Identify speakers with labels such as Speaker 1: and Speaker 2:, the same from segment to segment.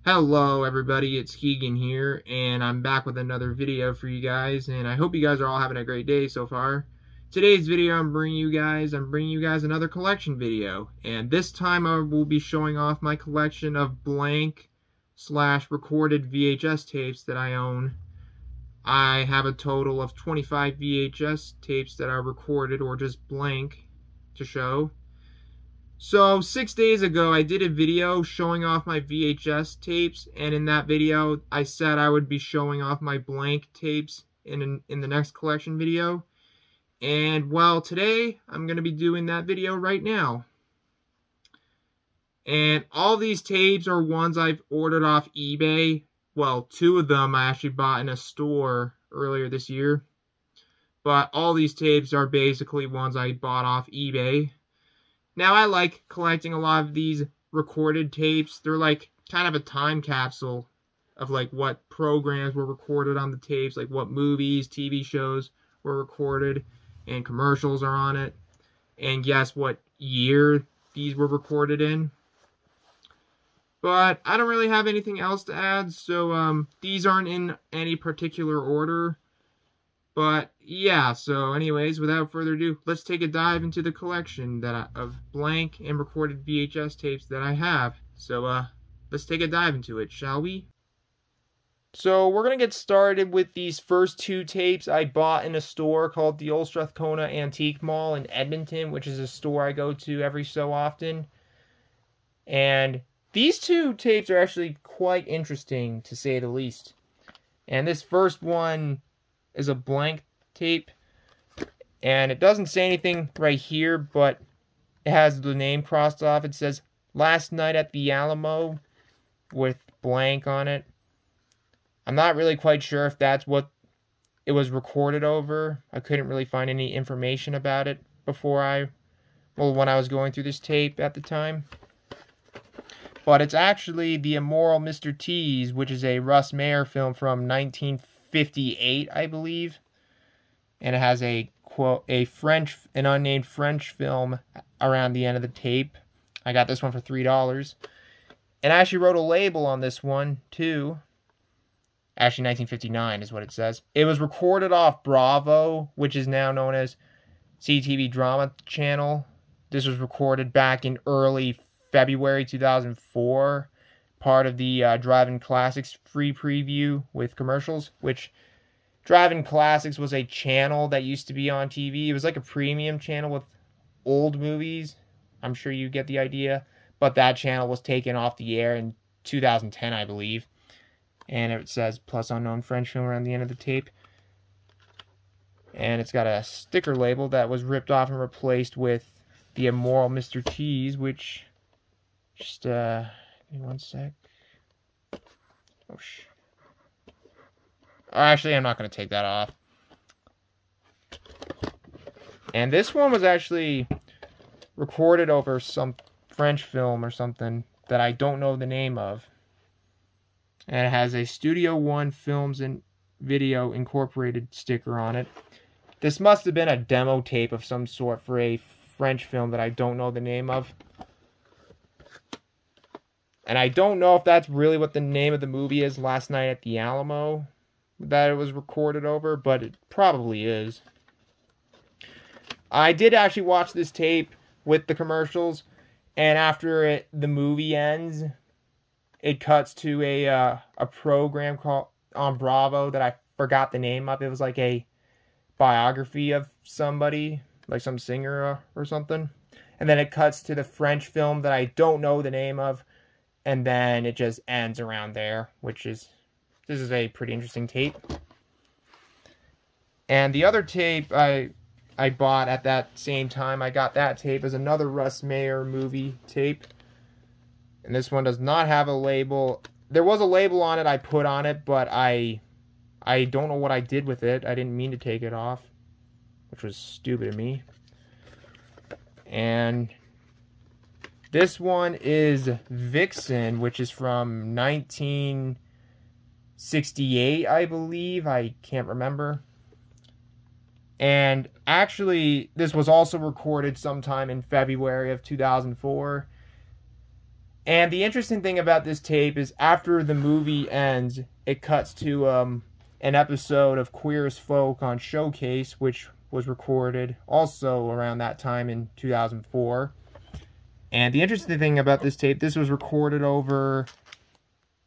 Speaker 1: Hello everybody, it's Keegan here, and I'm back with another video for you guys, and I hope you guys are all having a great day so far. Today's video I'm bringing you guys another collection video, and this time I will be showing off my collection of blank / recorded VHS tapes that I own. I have a total of 25 VHS tapes that are recorded or just blank to show. So 6 days ago I did a video showing off my VHS tapes, and in that video I said I would be showing off my blank tapes in the next collection video. And well, today I'm going to be doing that video right now. And all these tapes are ones I've ordered off eBay. Well, 2 of them I actually bought in a store earlier this year. But all these tapes are basically ones I bought off eBay. Now, I like collecting a lot of these recorded tapes. They're like kind of a time capsule of like what programs were recorded on the tapes, like what movies, TV shows were recorded, and commercials are on it. And guess what year these were recorded in. But I don't really have anything else to add, so these aren't in any particular order. But yeah, so anyways, without further ado, let's take a dive into the collection of blank and recorded VHS tapes that I have. So let's take a dive into it, shall we? So we're going to get started with these first 2 tapes I bought in a store called the Old Strathcona Antique Mall in Edmonton, which is a store I go to every so often. And these 2 tapes are actually quite interesting, to say the least. And this first one is a blank tape, and it doesn't say anything right here, but it has the name crossed off. It says "Last Night at the Alamo" with blank on it. I'm not really quite sure if that's what it was recorded over. I couldn't really find any information about it when I was going through this tape at the time. But it's actually The Immoral Mr. T's, which is a Russ Meyer film from 1958, I believe, and it has an unnamed French film around the end of the tape. I got this one for $3, and I actually wrote a label on this one too. Actually, 1959 is what it says. It was recorded off Bravo, which is now known as CTV Drama Channel. This was recorded back in early February 2004. Part of the Drive-In Classics free preview with commercials, which Drive-In Classics was a channel that used to be on TV. It was like a premium channel with old movies. I'm sure you get the idea. But that channel was taken off the air in 2010, I believe. And it says "plus unknown French film" around the end of the tape. And it's got a sticker label that was ripped off and replaced with "The Immoral Mr. T's," which just give me one sec. Oh, actually, I'm not going to take that off. And this one was actually recorded over some French film or something that I don't know the name of. And it has a Studio One Films and Video Incorporated sticker on it. This must have been a demo tape of some sort for a French film that I don't know the name of. And I don't know if that's really what the name of the movie is, Last Night at the Alamo, that it was recorded over, but it probably is. I did actually watch this tape with the commercials, and after the movie ends, it cuts to a program called on Bravo that I forgot the name of. It was like a biography of somebody, like some singer or something. And then it cuts to the French film that I don't know the name of. And then it just ends around there, this is a pretty interesting tape. And the other tape I bought at that same time I got that tape is another Russ Meyer movie tape. And this one does not have a label. There was a label on it I put on it, but I don't know what I did with it. I didn't mean to take it off, which was stupid of me. And this one is Vixen, which is from 1968, I believe. I can't remember. And actually, this was also recorded sometime in February of 2004. And the interesting thing about this tape is after the movie ends, it cuts to an episode of Queer as Folk on Showcase, which was recorded also around that time in 2004. And the interesting thing about this tape, this was recorded over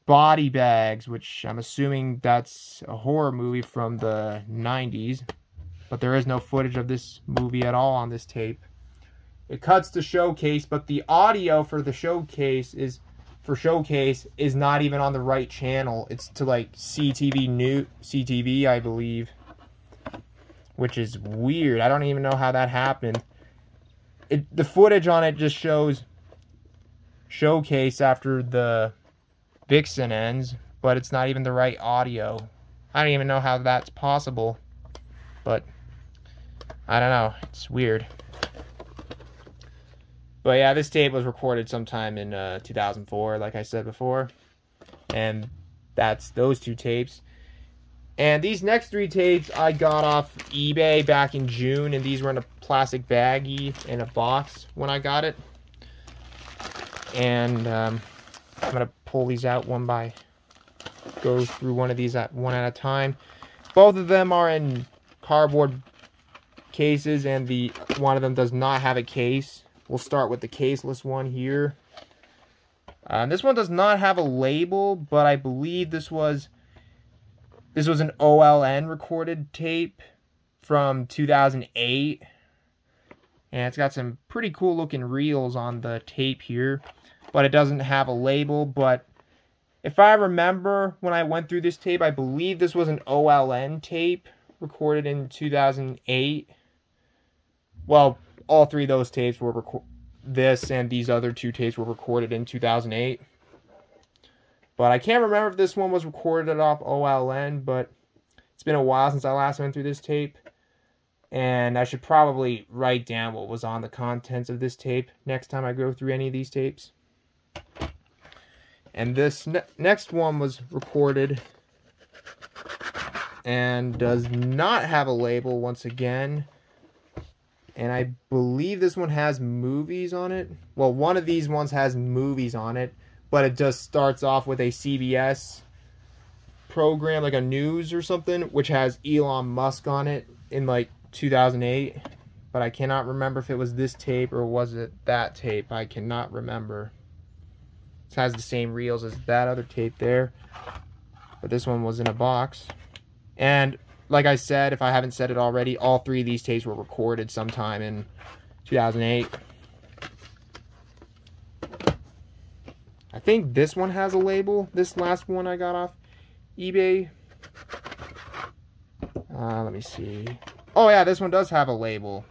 Speaker 1: Body Bags, which I'm assuming that's a horror movie from the 90s. But there is no footage of this movie at all on this tape. It cuts to Showcase, but the audio for the Showcase is not even on the right channel. It's to like CTV, I believe, which is weird. I don't even know how that happened. The footage on it just shows Showcase after the Vixen ends, but it's not even the right audio. I don't even know how that's possible, but I don't know. It's weird. But yeah, this tape was recorded sometime in 2004, like I said before. And that's those two tapes. And these next three tapes I got off eBay back in June. And these were in a plastic baggie in a box when I got it. And I'm going to pull these out go through one of these one at a time. Both of them are in cardboard cases. And one of them does not have a case. We'll start with the caseless one here. This one does not have a label, but I believe this was an OLN recorded tape from 2008. And it's got some pretty cool looking reels on the tape here, but it doesn't have a label. But if I remember when I went through this tape, I believe this was an OLN tape recorded in 2008. Well, all three of those tapes were this and these other two tapes were recorded in 2008. But I can't remember if this one was recorded off OLN, but it's been a while since I last went through this tape. And I should probably write down what was on the contents of this tape next time I go through any of these tapes. And this next one was recorded and does not have a label once again. And I believe this one has movies on it. Well, one of these ones has movies on it, but it just starts off with a CBS program, like a news or something, which has Elon Musk on it in like 2008. But I cannot remember if it was this tape or was it that tape. I cannot remember. It has the same reels as that other tape there. But this one was in a box. And like I said, if I haven't said it already, all three of these tapes were recorded sometime in 2008. I think this one has a label. This last one I got off eBay. Let me see. Oh yeah, this one does have a label.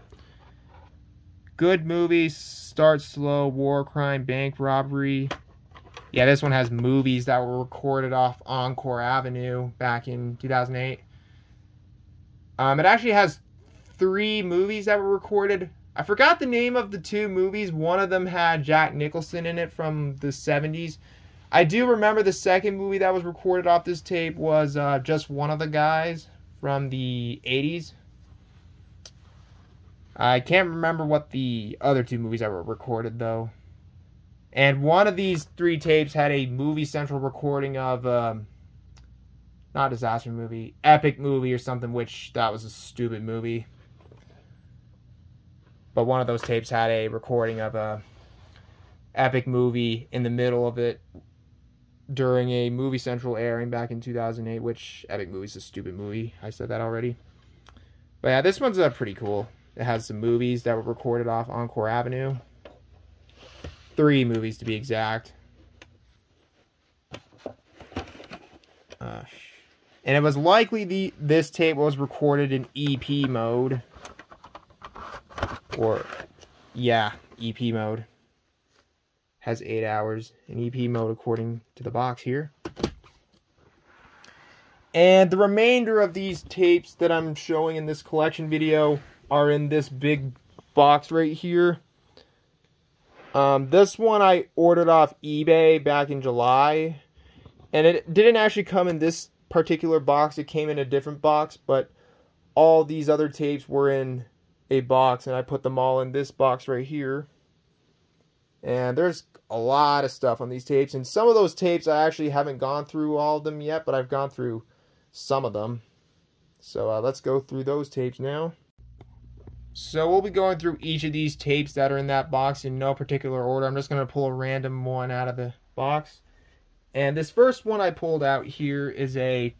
Speaker 1: Good movies, Start Slow, War Crime, Bank Robbery. Yeah, this one has movies that were recorded off Encore Avenue back in 2008. It actually has 3 movies that were recorded. I forgot the name of the 2 movies. One of them had Jack Nicholson in it from the 70s. I do remember the second movie that was recorded off this tape was Just One of the Guys from the 80s. I can't remember what the other 2 movies that were recorded, though. And one of these 3 tapes had a Movie Central recording of... not disaster movie, epic movie or something, which that was a stupid movie. But one of those tapes had a recording of a epic movie in the middle of it during a Movie Central airing back in 2008, which epic movie is a stupid movie. I said that already. But yeah, this one's pretty cool. It has some movies that were recorded off Encore Avenue. 3 movies to be exact. And it was likely this tape was recorded in EP mode. Or, yeah, EP mode. Has 8 hours in EP mode according to the box here. And the remainder of these tapes that I'm showing in this collection video are in this big box right here. This one I ordered off eBay back in July. And it didn't actually come in this particular box. It came in a different box. But all these other tapes were in a box. And I put them all in this box right here. And there's a lot of stuff on these tapes. And some of those tapes I actually haven't gone through all of them yet, but I've gone through some of them. So let's go through those tapes now. So we'll be going through each of these tapes that are in that box in no particular order. I'm just going to pull a random one out of the box. And this first one I pulled out here is a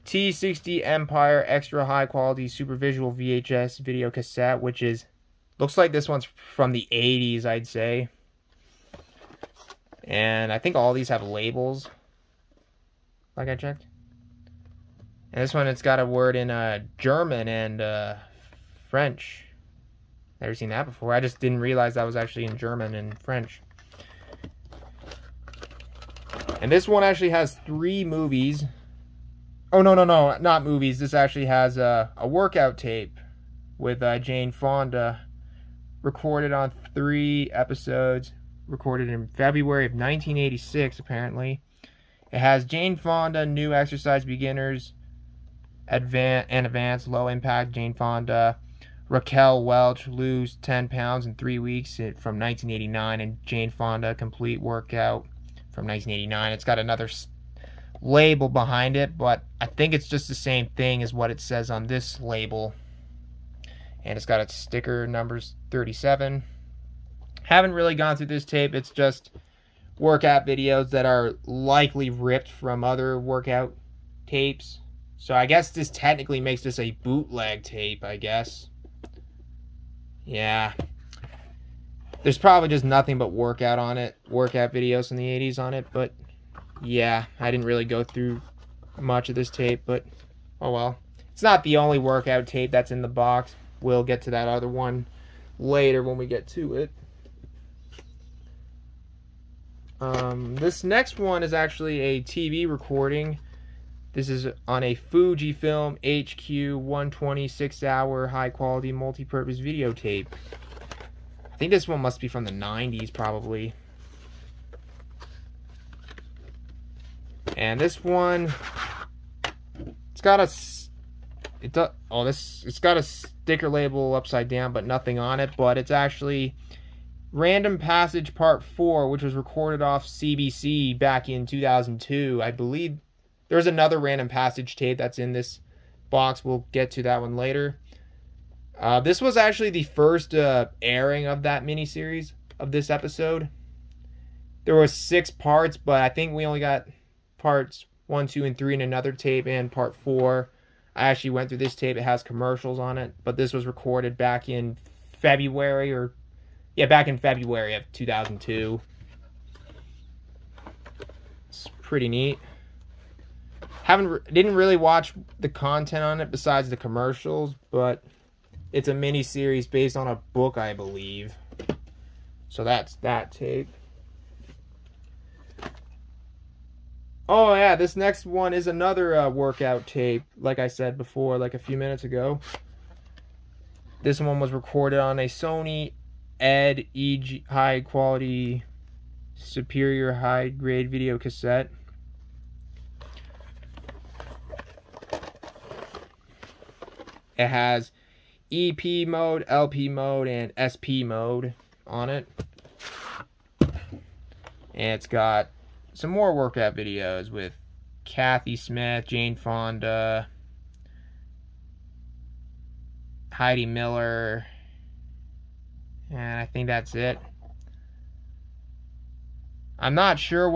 Speaker 1: T60 Empire extra high quality super visual VHS video cassette, which is, looks like this one's from the 80s, I'd say. And I think all these have labels, like I checked. And this one, it's got a word in German and French. Never seen that before. I just didn't realize that was actually in German and French. And this one actually has 3 movies. Oh, no, not movies. This actually has a workout tape with Jane Fonda, recorded on 3 episodes, recorded in February of 1986, apparently. It has Jane Fonda, New Exercise Beginners, Advanced Low Impact Jane Fonda, Raquel Welch, Lose 10 Pounds in 3 Weeks from 1989, and Jane Fonda, Complete Workout from 1989. It's got another label behind it, but I think it's just the same thing as what it says on this label. And it's got its sticker numbers 37. Haven't really gone through this tape. It's just workout videos that are likely ripped from other workout tapes. So I guess this technically makes this a bootleg tape, I guess. Yeah. There's probably just nothing but workout on it. Workout videos in the 80s on it. But yeah, I didn't really go through much of this tape. But oh well. It's not the only workout tape that's in the box. We'll get to that other one later when we get to it. This next one is actually a TV recording. This is on a Fujifilm HQ 120 6-hour high-quality multi-purpose videotape. I think this one must be from the 90s, probably. And this one, it's got a it's got a sticker label upside down, but nothing on it. But it's actually Random Passage Part 4, which was recorded off CBC back in 2002. I believe there's another Random Passage tape that's in this box. We'll get to that one later. This was actually the first airing of that miniseries, of this episode. There were 6 parts, but I think we only got parts 1, 2, and 3 in another tape, and part 4. I actually went through this tape. It has commercials on it, but this was recorded back in February, back in February of 2002. It's pretty neat. Didn't really watch the content on it besides the commercials, but it's a mini series based on a book, I believe. So that's that tape. Oh yeah, this next one is another workout tape, like I said before, like a few minutes ago. This one was recorded on a Sony Ed EG high quality superior high grade video cassette. It has EP mode, LP mode, and SP mode on it. And it's got some more workout videos with Kathy Smith, Jane Fonda, Heidi Miller, and I think that's it. I'm not sure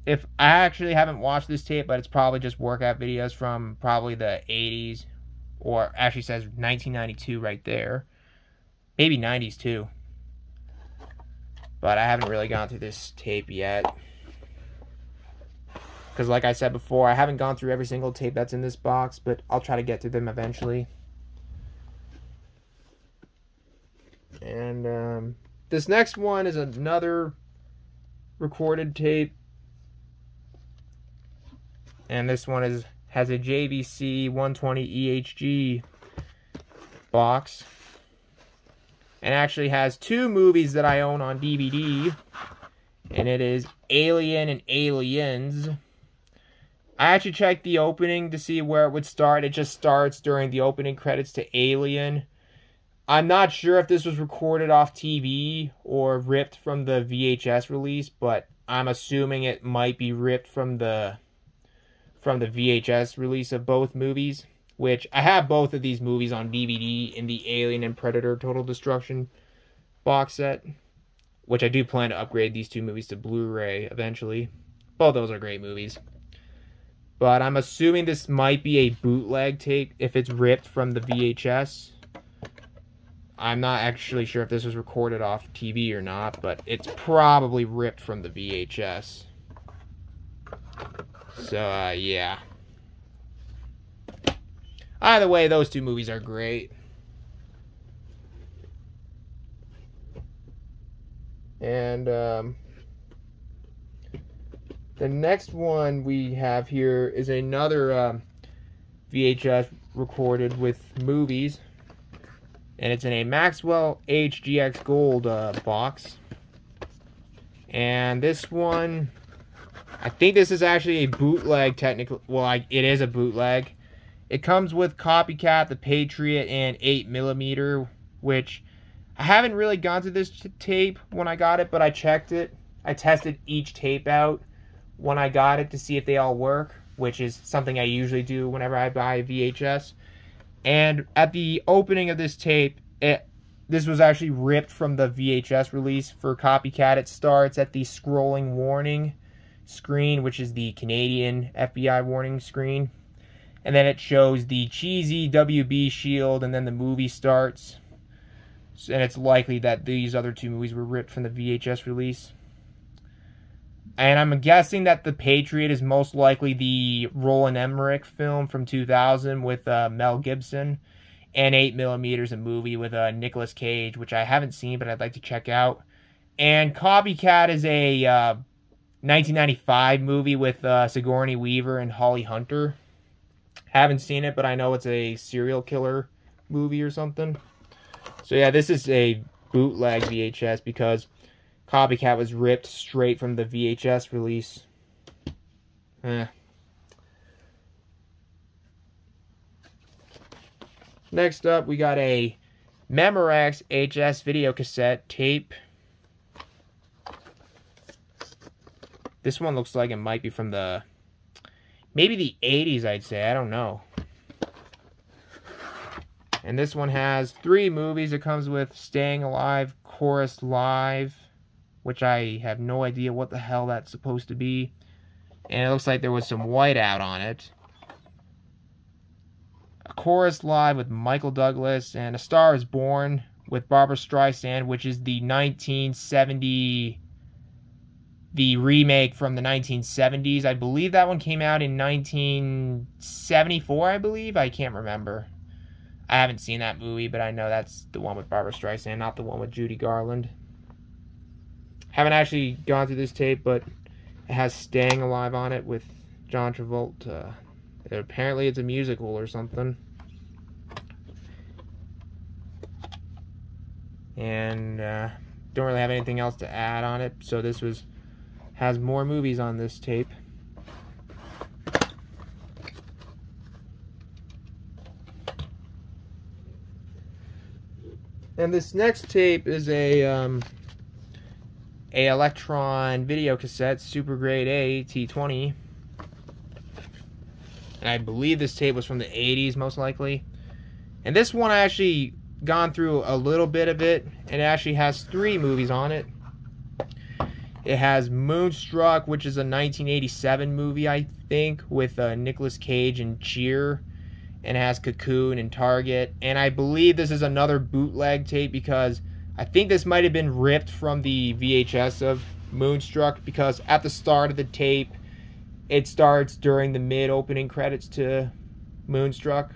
Speaker 1: if I actually haven't watched this tape, but it's probably just workout videos from probably the 80s, or actually says 1992 right there. Maybe 90s too. But I haven't really gone through this tape yet. Because like I said before, I haven't gone through every single tape that's in this box, but I'll try to get through them eventually. And this next one is another recorded tape. And this one has a JVC 120 EHG box. And actually has 2 movies that I own on DVD. And it is Alien and Aliens. I actually checked the opening to see where it would start. It just starts during the opening credits to Alien. I'm not sure if this was recorded off TV or ripped from the VHS release, but I'm assuming it might be ripped from the VHS release of both movies, which I have both of these movies on DVD in the Alien and Predator Total Destruction box set, which I do plan to upgrade these two movies to Blu-ray eventually. Both those are great movies. But I'm assuming this might be a bootleg tape if it's ripped from the VHS. I'm not actually sure if this was recorded off TV or not, but it's probably ripped from the VHS. So, yeah. Either way, those two movies are great. And, the next one we have here is another VHS recorded with movies. And it's in a Maxwell HGX Gold box. And this one, I think this is actually a bootleg technically. Well, it is a bootleg. It comes with Copycat, the Patriot, and 8mm, which I haven't really gone to this tape when I got it, but I checked it. I tested each tape out when I got it to see if they all work, which is something I usually do whenever I buy VHS. And at the opening of this tape, this was actually ripped from the VHS release for Copycat. It starts at the scrolling warning screen, which is the Canadian FBI warning screen. And then it shows the cheesy WB shield, and then the movie starts. And it's likely that these other two movies were ripped from the VHS release. And I'm guessing that The Patriot is most likely the Roland Emmerich film from 2000 with Mel Gibson. And 8mm is a movie with Nicolas Cage, which I haven't seen, but I'd like to check out. And Copycat is a 1995 movie with Sigourney Weaver and Holly Hunter. Haven't seen it, but I know it's a serial killer movie or something. So yeah, this is a bootleg VHS because Copycat was ripped straight from the VHS release. Next up, we got a Memorex HS video cassette tape. This one looks like it might be from maybe the 80s, I'd say. I don't know. And this one has 3 movies. It comes with Staying Alive, Chorus Live, which I have no idea what the hell that's supposed to be. And it looks like there was some whiteout on it. A Chorus Live with Michael Douglas, and A Star Is Born with Barbara Streisand, which is the 1970, the remake from the 1970s. I believe that one came out in 1974, I believe. I can't remember. I haven't seen that movie, but I know that's the one with Barbara Streisand, not the one with Judy Garland. Haven't actually gone through this tape, but it has Staying Alive on it with John Travolta. Apparently it's a musical or something. And don't really have anything else to add on it, so this has more movies on this tape. And this next tape is a Electron video cassette, Super Grade A T20. And I believe this tape was from the 80s, most likely. And this one I actually gone through a little bit of it, and it actually has 3 movies on it. It has Moonstruck, which is a 1987 movie, I think, with Nicolas Cage and Cheer. And it has Cocoon and Target. And I believe this is another bootleg tape because I think this might have been ripped from the VHS of Moonstruck, because at the start of the tape, it starts during the mid-opening credits to Moonstruck.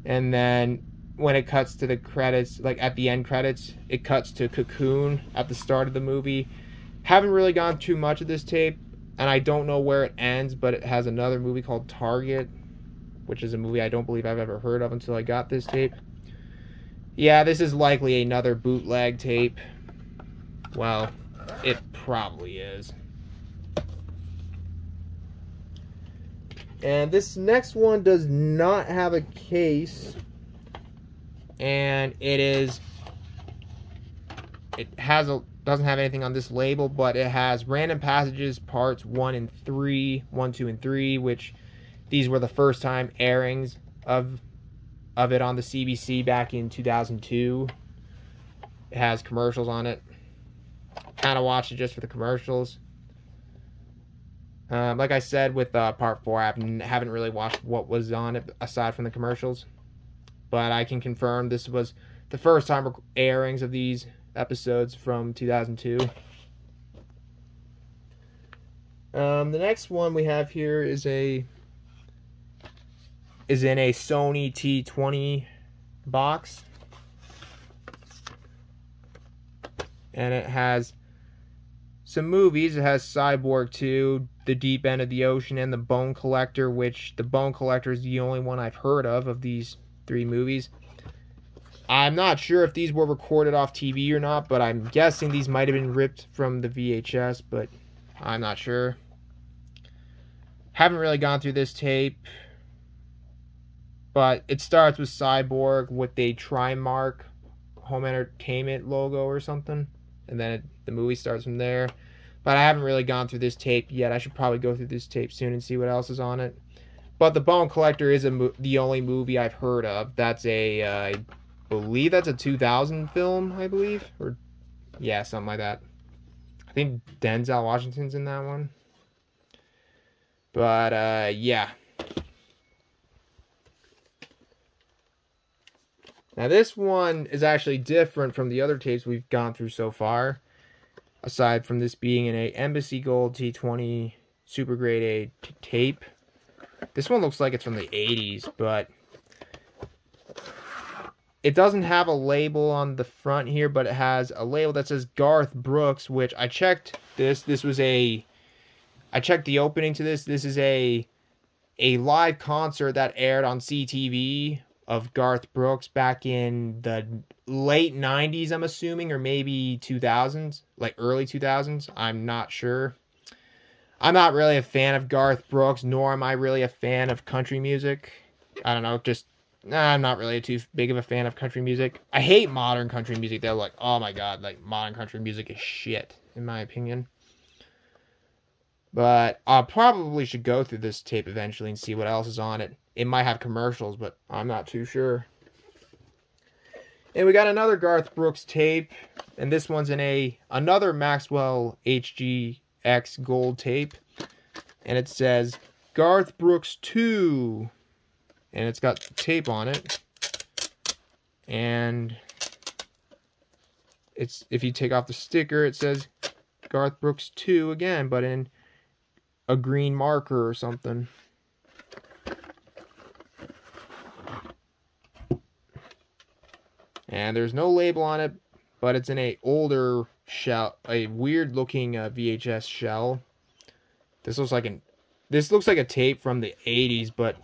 Speaker 1: And then when it cuts to the credits, like at the end credits, it cuts to Cocoon at the start of the movie. Haven't really gone too much of this tape, and I don't know where it ends, but it has another movie called Target, which is a movie I don't believe I've ever heard of until I got this tape. Yeah, this is likely another bootleg tape. Well, it probably is. And this next one does not have a case. and it doesn't have anything on this label, but it has Random Passages Parts 1, 2, and 3, which these were the first time airings of it on the CBC back in 2002. It has commercials on it. Kind of watched it just for the commercials. Like I said with part 4, I haven't really watched what was on it aside from the commercials. But I can confirm this was the first time airings of these episodes from 2002. The next one we have here is in a Sony T20 box. And it has some movies. It has Cyborg 2, The Deep End of the Ocean, and The Bone Collector, which The Bone Collector is the only one I've heard of these 3 movies. I'm not sure if these were recorded off TV or not, but I'm guessing these might have been ripped from the VHS, but I'm not sure. Haven't really gone through this tape, but it starts with Cyborg with a Trimark Home Entertainment logo or something, and then the movie starts from there. But I haven't really gone through this tape yet. I should probably go through this tape soon and see what else is on it. But The Bone Collector is the only movie I've heard of. That's I believe that's a 2000 film, I believe. Or, yeah, something like that. I think Denzel Washington's in that one. But, yeah. Now, this one is actually different from the other tapes we've gone through so far. Aside from this being in a Embassy Gold T20 Super Grade A tape. This one looks like it's from the 80s, but it doesn't have a label on the front here, but it has a label that says Garth Brooks, which I checked this. I checked the opening to this. This is a live concert that aired on CTV of Garth Brooks back in the late 90s, I'm assuming, or maybe 2000s, like early 2000s. I'm not sure. I'm not really a fan of Garth Brooks, nor am I really a fan of country music. I don't know, I'm not really too big of a fan of country music. I hate modern country music. They're like, oh my god, like modern country music is shit, in my opinion. But I probably should go through this tape eventually and see what else is on it. It might have commercials, but I'm not too sure. And we got another Garth Brooks tape, and this one's in another Maxwell HGX gold tape, and it says Garth Brooks 2, and it's got tape on it, and if you take off the sticker, it says Garth Brooks 2 again, but in a green marker or something. And there's no label on it, but it's in a older shell, a weird looking VHS shell. This looks like a tape from the 80s, but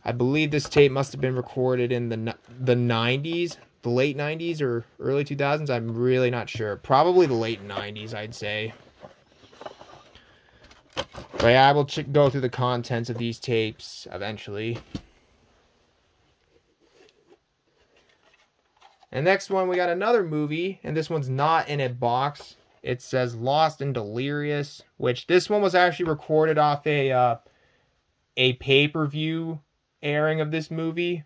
Speaker 1: I believe this tape must have been recorded in the 90s, the late 90s or early 2000s. I'm really not sure. Probably the late 90s, I'd say. But yeah, I will go through the contents of these tapes eventually. And next one, we got another movie, and this one's not in a box. It says Lost and Delirious, which this one was actually recorded off a pay-per-view airing of this movie.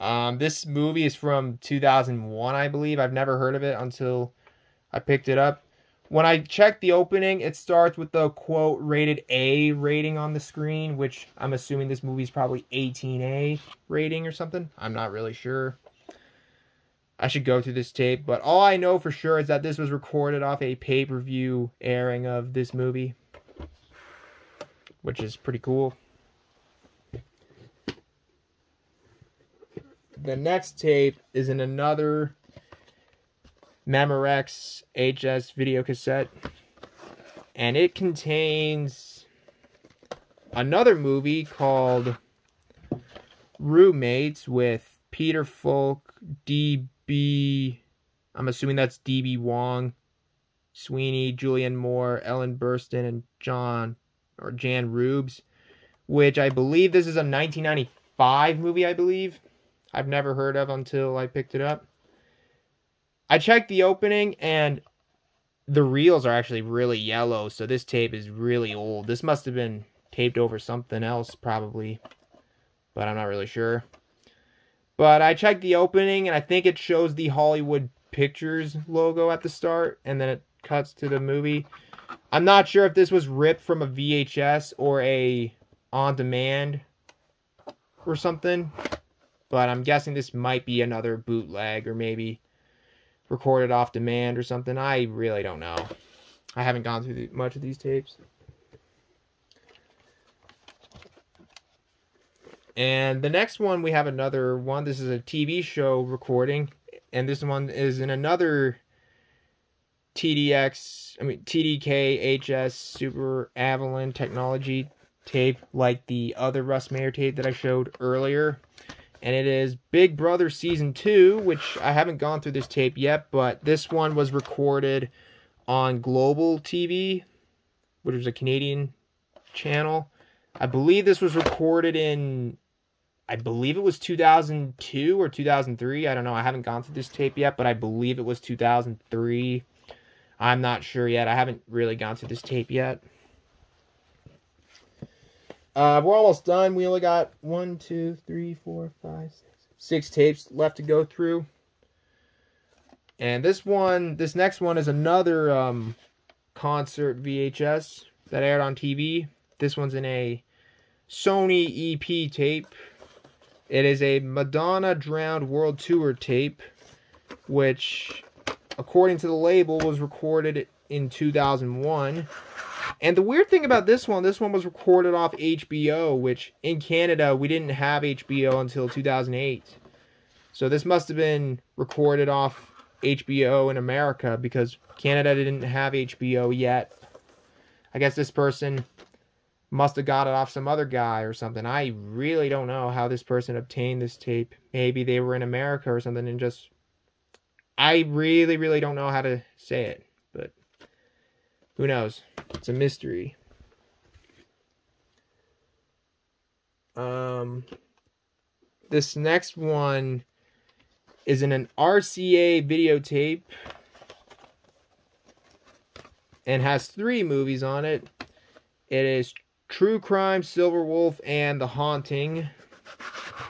Speaker 1: This movie is from 2001, I believe. I've never heard of it until I picked it up. When I checked the opening, it starts with the, quote, rated A rating on the screen, which I'm assuming this movie is probably 18A rating or something. I'm not really sure. I should go through this tape, but all I know for sure is that this was recorded off a pay-per-view airing of this movie, which is pretty cool. The next tape is in another Memorex HS video cassette, and it contains another movie called Roommates with Peter Falk, I'm assuming that's D.B. Wong, Sweeney, Julianne Moore, Ellen Burstyn, and Jan Rubes, which I believe this is a 1995 movie, I believe. I've never heard of until I picked it up. I checked the opening, and the reels are actually really yellow, so this tape is really old. This must have been taped over something else, probably, but I'm not really sure. But I checked the opening, and I think it shows the Hollywood Pictures logo at the start, and then it cuts to the movie. I'm not sure if this was ripped from a VHS or a on-demand or something, but I'm guessing this might be another bootleg or maybe recorded off demand or something. I really don't know. I haven't gone through much of these tapes. And the next one, we have another one. This is a TV show recording, and this one is in another TDK HS Super Avalon Technology tape, like the other Russ Meyer tape that I showed earlier. And it is Big Brother Season 2, which I haven't gone through this tape yet, but this one was recorded on Global TV, which was a Canadian channel. I believe this was recorded in, I believe it was 2002 or 2003. I don't know. I haven't gone through this tape yet, but I believe it was 2003. I'm not sure yet. I haven't really gone through this tape yet. We're almost done. We only got 1, 2, 3, 4, 5, 6 tapes left to go through. And this next one is another concert VHS that aired on TV. This one's in a Sony EP tape. It is a Madonna Drowned World Tour tape, which, according to the label, was recorded in 2001. And the weird thing about this one was recorded off HBO, which in Canada, we didn't have HBO until 2008. So this must have been recorded off HBO in America, because Canada didn't have HBO yet. I guess this person must have got it off some other guy or something. I really don't know how this person obtained this tape. Maybe they were in America or something and just... I really, really don't know how to say it, but who knows? It's a mystery. This next one is in an RCA videotape and has 3 movies on it. It is True Crime, Silver Wolf, and The Haunting.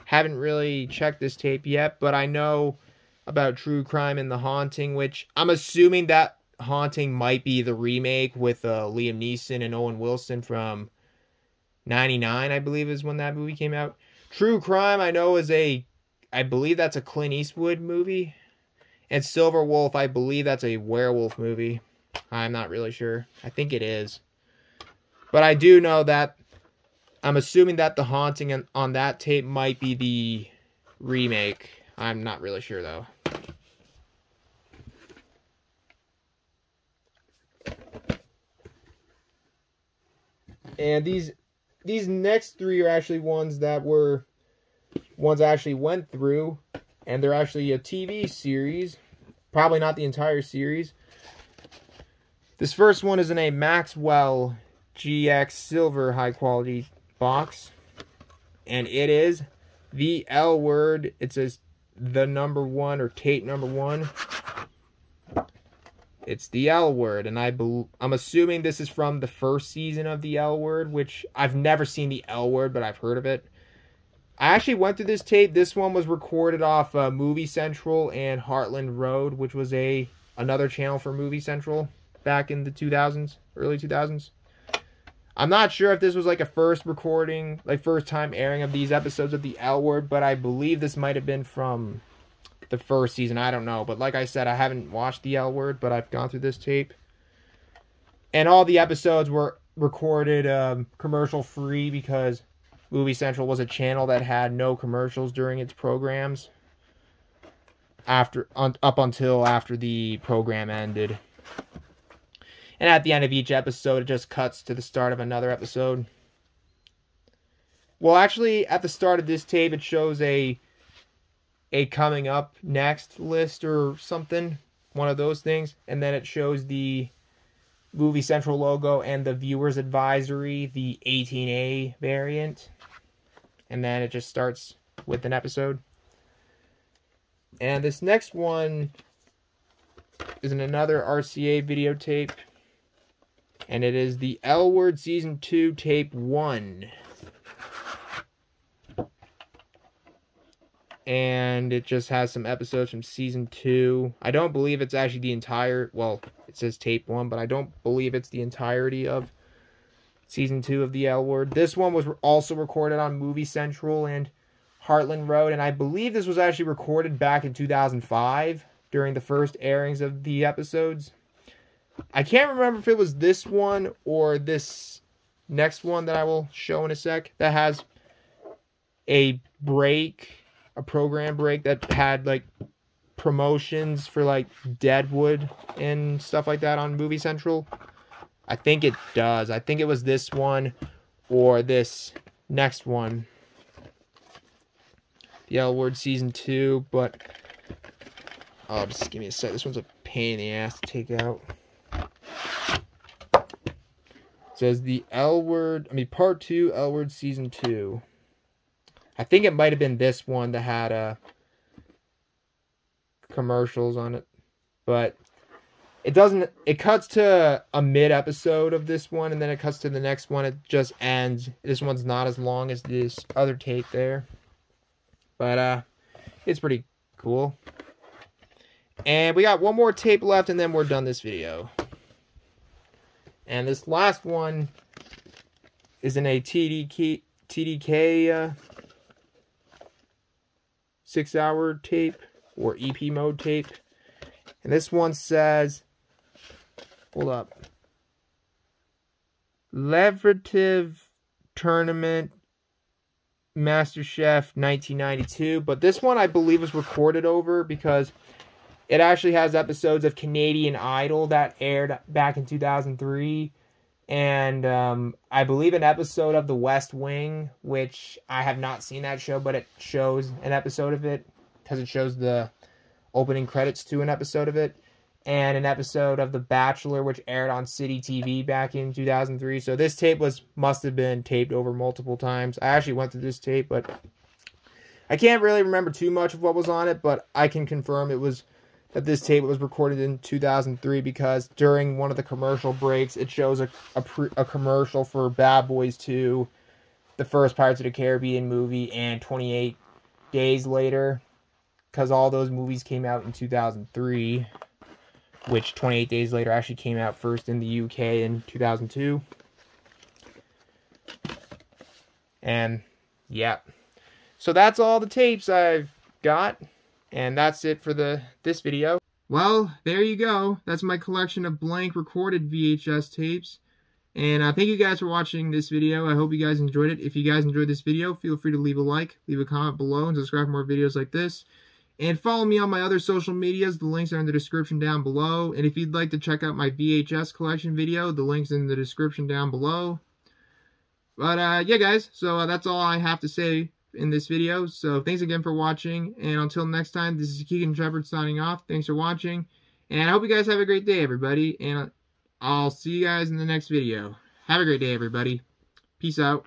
Speaker 1: Haven't really checked this tape yet, but I know about True Crime and The Haunting, which I'm assuming that Haunting might be the remake with Liam Neeson and Owen Wilson from 99, I believe is when that movie came out. True Crime, I know, is I believe that's a Clint Eastwood movie. And Silver Wolf, I believe that's a werewolf movie. I'm not really sure. I think it is. But I do know that, I'm assuming that The Haunting on that tape might be the remake. I'm not really sure, though. And these next 3 are actually ones I actually went through, and they're actually a TV series. Probably not the entire series. This first one is in a Maxwell GX Silver high quality box, and it is The L Word. It says The Number 1 or Tape Number 1. It's The L Word, and I'm assuming this is from the first season of The L Word, which I've never seen The L Word, but I've heard of it. I actually went through this tape. This one was recorded off Movie Central and Heartland Road, which was another channel for Movie Central back in the 2000s, early 2000s. I'm not sure if this was like a first recording, like first time airing of these episodes of The L Word, but I believe this might have been from the first season. I don't know, but like I said, I haven't watched The L Word, but I've gone through this tape. And all the episodes were recorded commercial free, because Movie Central was a channel that had no commercials during its programs up until after the program ended. And at the end of each episode, it just cuts to the start of another episode. Well, actually, at the start of this tape, it shows a coming up next list or something. One of those things. And then it shows the Movie Central logo and the viewer's advisory, the 18A variant. And then it just starts with an episode. And this next one is in another RCA videotape. And it is the L Word Season 2 Tape 1. And it just has some episodes from Season 2. I don't believe it's actually the entire... Well, it says Tape 1, but I don't believe it's the entirety of Season 2 of the L Word. This one was also recorded on Movie Central and Heartland Road. And I believe this was actually recorded back in 2005 during the first airings of the episodes. I can't remember if it was this one or this next one that I will show in a sec that has a break, a program break that had like promotions for like Deadwood and stuff like that on Movie Central. I think it does. I think it was this one or this next one. The L Word Season 2, but oh, just give me a sec. This one's a pain in the ass to take out. It says the L Word, Part 2, L Word Season 2. I think it might have been this one that had commercials on it. But it doesn't, it cuts to a mid-episode of this one, and then it cuts to the next one. It just ends. This one's not as long as this other tape there. But it's pretty cool. And we got one more tape left, and then we're done this video. And this last one is in a TDK 6-hour tape or EP mode tape. And this one says, hold up, Leverative Tournament MasterChef 1992. But this one I believe was recorded over because it actually has episodes of Canadian Idol that aired back in 2003. And I believe an episode of The West Wing, which I have not seen that show, but it shows an episode of it because it shows the opening credits to an episode of it. And an episode of The Bachelor, which aired on City TV back in 2003. So this tape must have been taped over multiple times. I actually went through this tape, but I can't really remember too much of what was on it, but I can confirm that this tape was recorded in 2003 because during one of the commercial breaks, it shows a commercial for Bad Boys 2, the first Pirates of the Caribbean movie, and 28 Days Later, because all those movies came out in 2003, which 28 Days Later actually came out first in the UK in 2002. And, yeah. So that's all the tapes I've got. And that's it for this video. Well, there you go. That's my collection of blank recorded VHS tapes. And thank you guys for watching this video. I hope you guys enjoyed it. If you guys enjoyed this video, feel free to leave a like, leave a comment below, and subscribe for more videos like this. And follow me on my other social medias. The links are in the description down below. And if you'd like to check out my VHS collection video, the link's in the description down below. But yeah, guys. So that's all I have to say in this video. So thanks again for watching, and until next time, this is Keegan Shepard signing off. Thanks for watching, and I hope you guys have a great day, everybody, and I'll see you guys in the next video. Have a great day, everybody. Peace out.